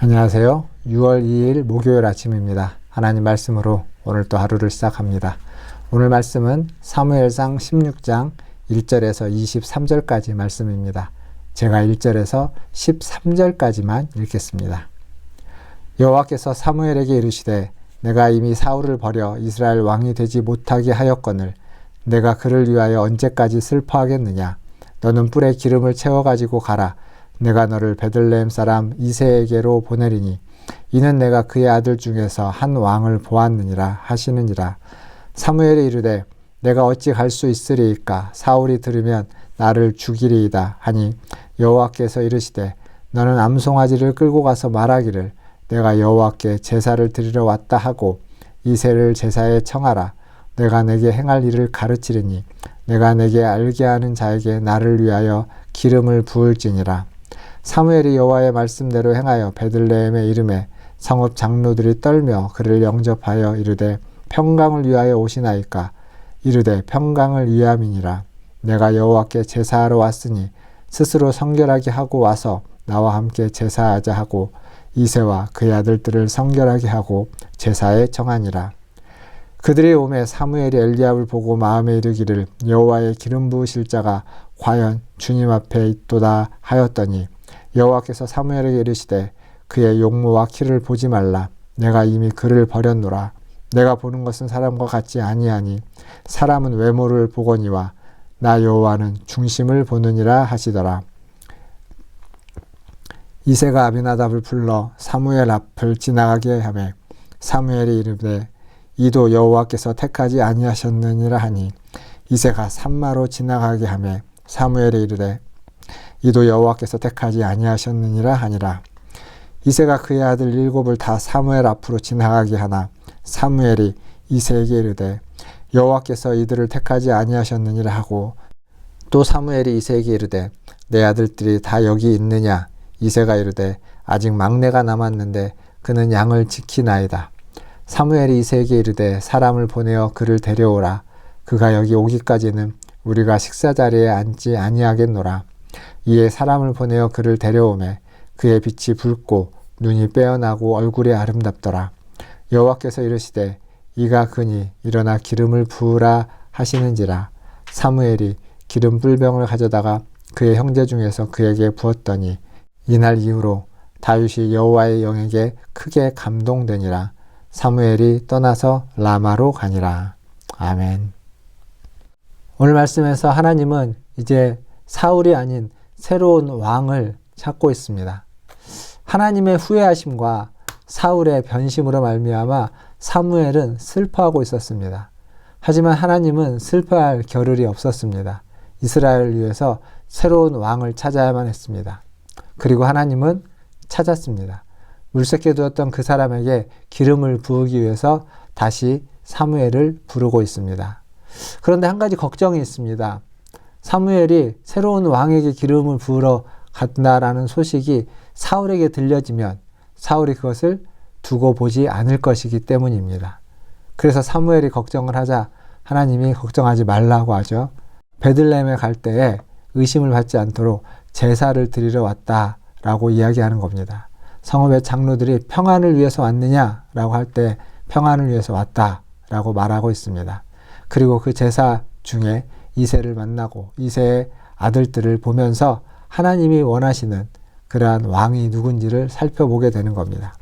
안녕하세요. 6월 2일 목요일 아침입니다. 하나님 말씀으로 오늘 또 하루를 시작합니다. 오늘 말씀은 사무엘상 16장 1절에서 23절까지 말씀입니다. 제가 1절에서 13절까지만 읽겠습니다. 여호와께서 사무엘에게 이르시되 내가 이미 사울을 버려 이스라엘 왕이 되지 못하게 하였거늘 내가 그를 위하여 언제까지 슬퍼하겠느냐. 너는 뿔에 기름을 채워가지고 가라. 내가 너를 베들레헴 사람 이새에게로 보내리니 이는 내가 그의 아들 중에서 한 왕을 보았느니라 하시느니라. 사무엘이 이르되 내가 어찌 갈 수 있으리이까. 사울이 들으면 나를 죽이리이다 하니 여호와께서 이르시되 너는 암송아지를 끌고 가서 말하기를 내가 여호와께 제사를 드리러 왔다 하고 이새를 제사에 청하라. 내가 내게 행할 일을 가르치리니 내가 내게 알게 하는 자에게 나를 위하여 기름을 부을지니라. 사무엘이 여호와의 말씀대로 행하여 베들레헴에 이르매 성읍 장로들이 떨며 그를 영접하여 이르되 평강을 위하여 오시나이까. 이르되 평강을 위함이니라. 내가 여호와께 제사하러 왔으니 스스로 성결하게 하고 와서 나와 함께 제사하자 하고 이새와 그의 아들들을 성결하게 하고 제사에 청하니라. 그들이 오매 사무엘이 엘리압을 보고 마음에 이르기를 여호와의 기름 부으실 자가 과연 주님 앞에 있도다 하였더니 여호와께서 사무엘에게 이르시되 그의 용모와 키를 보지 말라. 내가 이미 그를 버렸노라. 내가 보는 것은 사람과 같지 아니하니 사람은 외모를 보거니와 나 여호와는 중심을 보느니라 하시더라. 이새가 아비나답을 불러 사무엘 앞을 지나가게 하매 사무엘이 이르되 이도 여호와께서 택하지 아니하셨느니라 하니 이새가 산마로 지나가게 하매 사무엘이 이르되 이도 여호와께서 택하지 아니하셨느니라 하니라. 이새가 그의 아들 7을 다 사무엘 앞으로 지나가게 하나 사무엘이 이새에게 이르되 여호와께서 이들을 택하지 아니하셨느니라 하고 또 사무엘이 이새에게 이르되 내 아들들이 다 여기 있느냐. 이새가 이르되 아직 막내가 남았는데 그는 양을 지키나이다. 사무엘이 이새에게 이르되 사람을 보내어 그를 데려오라. 그가 여기 오기까지는 우리가 식사 자리에 앉지 아니하겠노라. 이에 사람을 보내어 그를 데려오매 그의 빛이 붉고 눈이 빼어나고 얼굴이 아름답더라. 여호와께서 이르시되 이가 그니 일어나 기름을 부으라 하시는지라. 사무엘이 기름 뿔병을 가져다가 그의 형제 중에서 그에게 부었더니 이날 이후로 다윗이 여호와의 영에게 크게 감동되니라. 사무엘이 떠나서 라마로 가니라. 아멘. 오늘 말씀에서 하나님은 이제 사울이 아닌 새로운 왕을 찾고 있습니다. 하나님의 후회하심과 사울의 변심으로 말미암아 사무엘은 슬퍼하고 있었습니다. 하지만 하나님은 슬퍼할 겨를이 없었습니다. 이스라엘을 위해서 새로운 왕을 찾아야만 했습니다. 그리고 하나님은 찾았습니다. 물색해 두었던 그 사람에게 기름을 부으기 위해서 다시 사무엘을 부르고 있습니다. 그런데 한 가지 걱정이 있습니다. 사무엘이 새로운 왕에게 기름을 부으러 간다라는 소식이 사울에게 들려지면 사울이 그것을 두고 보지 않을 것이기 때문입니다. 그래서 사무엘이 걱정을 하자 하나님이 걱정하지 말라고 하죠. 베들레헴에 갈 때에 의심을 받지 않도록 제사를 드리러 왔다라고 이야기하는 겁니다. 성읍의 장로들이 평안을 위해서 왔느냐라고 할 때 평안을 위해서 왔다라고 말하고 있습니다. 그리고 그 제사 중에 이새를 만나고 이새의 아들들을 보면서 하나님이 원하시는 그러한 왕이 누군지를 살펴보게 되는 겁니다.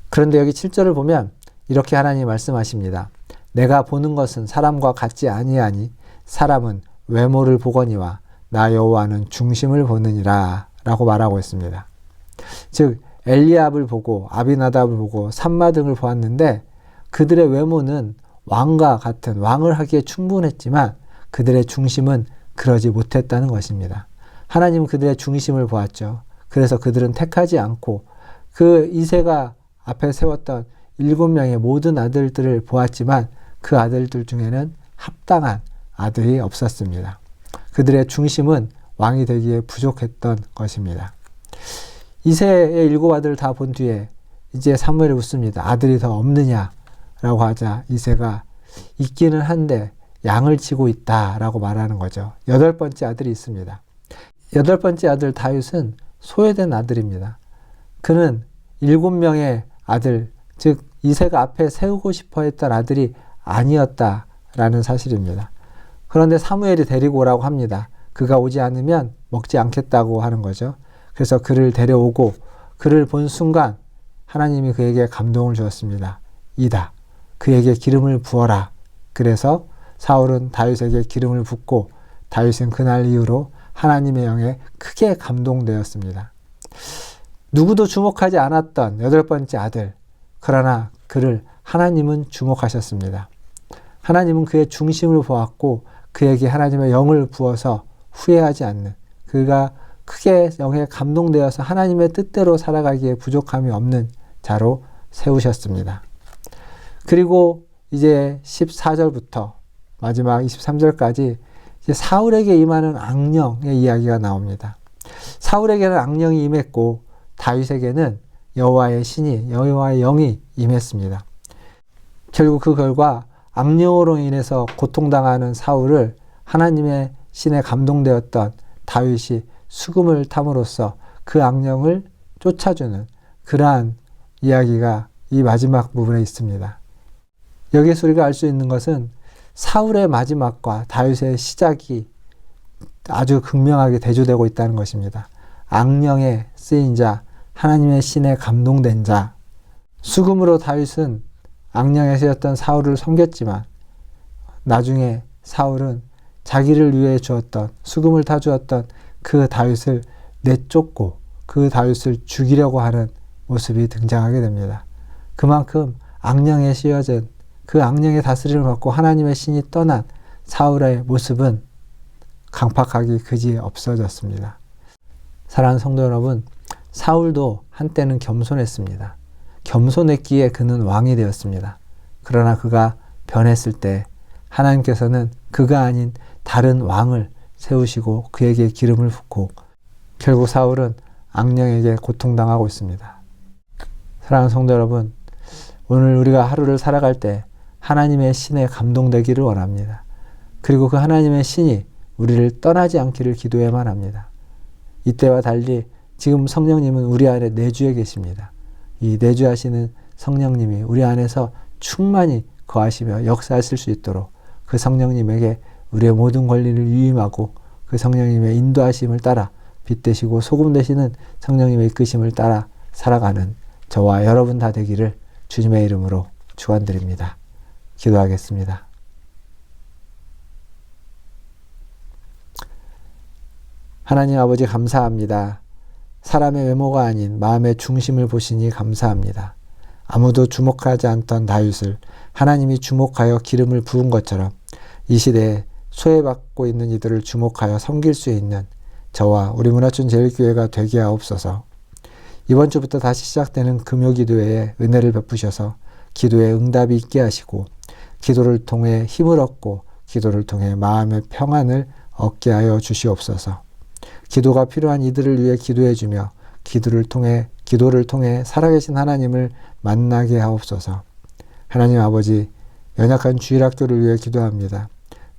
그런데 여기 7절을 보면 이렇게 하나님이 말씀하십니다. 내가 보는 것은 사람과 같지 아니하니 사람은 외모를 보거니와 나 여호와는 중심을 보느니라 라고 말하고 있습니다. 즉 엘리압을 보고 아비나답을 보고 산마 등을 보았는데 그들의 외모는 왕과 같은 왕을 하기에 충분했지만 그들의 중심은 그러지 못했다는 것입니다. 하나님은 그들의 중심을 보았죠. 그래서 그들은 택하지 않고 그 이새가 앞에 세웠던 7명의 모든 아들들을 보았지만 그 아들들 중에는 합당한 아들이 없었습니다. 그들의 중심은 왕이 되기에 부족했던 것입니다. 이새의 7 아들을 다 본 뒤에 이제 사무엘이 묻습니다. 아들이 더 없느냐라고 하자 이새가 있기는 한데 양을 치고 있다라고 말하는 거죠. 8번째 아들이 있습니다. 8번째 아들 다윗은 소외된 아들입니다. 그는 7명의 아들, 즉 이새가 앞에 세우고 싶어 했던 아들이 아니었다라는 사실입니다. 그런데 사무엘이 데리고 오라고 합니다. 그가 오지 않으면 먹지 않겠다고 하는 거죠. 그래서 그를 데려오고 그를 본 순간 하나님이 그에게 감동을 주었습니다. 이다. 그에게 기름을 부어라. 그래서 사울은 다윗에게 기름을 붓고 다윗은 그날 이후로 하나님의 영에 크게 감동되었습니다. 누구도 주목하지 않았던 8번째 아들, 그러나 그를 하나님은 주목하셨습니다. 하나님은 그의 중심을 보았고 그에게 하나님의 영을 부어서 후회하지 않는, 그가 크게 영에 감동되어서 하나님의 뜻대로 살아가기에 부족함이 없는 자로 세우셨습니다. 그리고 이제 14절부터 마지막 23절까지 이제 사울에게 임하는 악령의 이야기가 나옵니다. 사울에게는 악령이 임했고 다윗에게는 여호와의 신이, 여호와의 영이 임했습니다. 결국 그 결과 악령으로 인해서 고통당하는 사울을 하나님의 신에 감동되었던 다윗이 수금을 탐으로써 그 악령을 쫓아주는 그러한 이야기가 이 마지막 부분에 있습니다. 여기에서 우리가 알 수 있는 것은 사울의 마지막과 다윗의 시작이 아주 극명하게 대조되고 있다는 것입니다. 악령에 쓰인 자, 하나님의 신에 감동된 자. 수금으로 다윗은 악령에 쓰였던 사울을 섬겼지만 나중에 사울은 자기를 위해 주었던, 수금을 타주었던 그 다윗을 내쫓고 그 다윗을 죽이려고 하는 모습이 등장하게 됩니다. 그만큼 악령에 씌워진, 그 악령의 다스림을 받고 하나님의 신이 떠난 사울의 모습은 강팍하기 그지 없어졌습니다. 사랑하는 성도 여러분, 사울도 한때는 겸손했습니다. 겸손했기에 그는 왕이 되었습니다. 그러나 그가 변했을 때 하나님께서는 그가 아닌 다른 왕을 세우시고 그에게 기름을 붓고 결국 사울은 악령에게 고통당하고 있습니다. 사랑하는 성도 여러분, 오늘 우리가 하루를 살아갈 때 하나님의 신에 감동되기를 원합니다. 그리고 그 하나님의 신이 우리를 떠나지 않기를 기도해야만 합니다. 이때와 달리 지금 성령님은 우리 안에 내주에 계십니다. 이 내주하시는 성령님이 우리 안에서 충만히 거하시며 역사하실 수 있도록 그 성령님에게 우리의 모든 권리를 위임하고 그 성령님의 인도하심을 따라 빛 되시고 소금 되시는 성령님의 이끄심을 따라 살아가는 저와 여러분 다 되기를 주님의 이름으로 축원드립니다. 기도하겠습니다. 하나님 아버지 감사합니다. 사람의 외모가 아닌 마음의 중심을 보시니 감사합니다. 아무도 주목하지 않던 다윗을 하나님이 주목하여 기름을 부은 것처럼 이 시대에 소외받고 있는 이들을 주목하여 섬길 수 있는 저와 우리 문화촌 제일교회가 되게 하옵소서. 이번 주부터 다시 시작되는 금요기도회에 은혜를 베푸셔서 기도에 응답이 있게 하시고 기도를 통해 힘을 얻고 기도를 통해 마음의 평안을 얻게 하여 주시옵소서. 기도가 필요한 이들을 위해 기도해주며 기도를 통해 살아계신 하나님을 만나게 하옵소서. 하나님 아버지, 연약한 주일학교를 위해 기도합니다.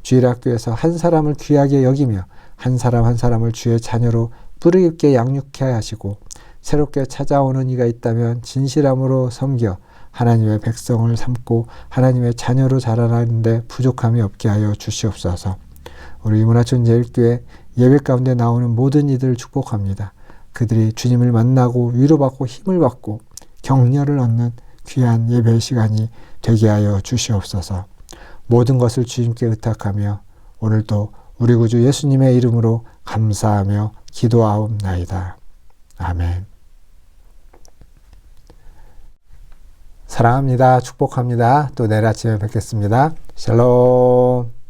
주일학교에서 한 사람을 귀하게 여기며 한 사람 한 사람을 주의 자녀로 뿌리 깊게 양육해 하시고 새롭게 찾아오는 이가 있다면 진실함으로 섬겨 하나님의 백성을 삼고 하나님의 자녀로 자라나는데 부족함이 없게 하여 주시옵소서. 우리 문화촌 제일교회 예배 가운데 나오는 모든 이들을 축복합니다. 그들이 주님을 만나고 위로받고 힘을 받고 격려를 얻는 귀한 예배 시간이 되게 하여 주시옵소서. 모든 것을 주님께 의탁하며 오늘도 우리 구주 예수님의 이름으로 감사하며 기도하옵나이다. 아멘. 사랑합니다. 축복합니다. 또 내일 아침에 뵙겠습니다. 샬롬.